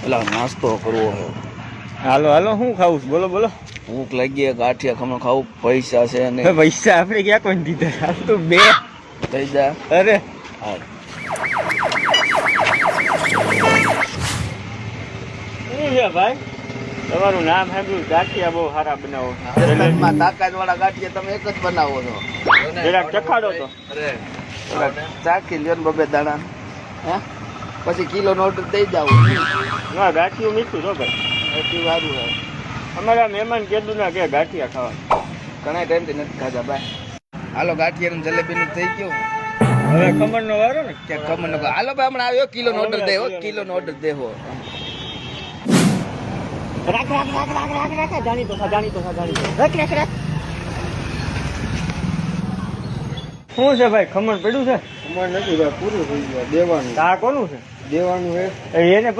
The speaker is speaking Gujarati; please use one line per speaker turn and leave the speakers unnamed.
પેલા નાસ્તો કરવો છે.
હાલો હાલો શું ખાવું છે? બોલો બોલો.
ભૂખ લાગી ગાંઠિયા ખમણ ખાવું, પૈસા છે ને
પૈસા આપણે ક્યાં કોઈ દીધા? હાલ તું બે
થઈ જા.
અરે
હા
શું છે ભાઈ? તમારું નામ સાંભળ્યું, ગાંઠિયા બહુ સારા બનાવો.
તાકાત વાળા ગાંઠિયા તમે એક જ બનાવો છો.
જરાક ચખાડો તો.
ચાખી લ્યો ને બબે દાણા. હે પછી કિલો નો ઓર્ડર દઈ જાવ.
ના ગાંઠિયું મીઠું છો ભાઈ.
એટલું સારું છે.
અમારા મહેમાન કીધું ના કે ગાંઠિયા ખાવા.
ઘણા ટાઈમથી નથી ખાધા ભાઈ. હાલો ગાંઠિયા જલેબી નું થઈ ગયું.
હવે ખમણ નો વારો ને
ક્યાં ખબર ન હાલો ભાઈ હમણાં આવ્યો કિલો નો ઓર્ડર દેવો, કિલો નો ઓર્ડર દેવો.
રાખ રાખ રાખ રાખ રાખ રાખ જાણી તો રાખ રાખ રાખ. શું છે ભાઈ? ખમણ પડ્યું છે?
ખમણ નથી ભાઈ, પૂરું થઈ ગયું. દેવાનું
આ કોનું છે?
દેવાનું હે
એને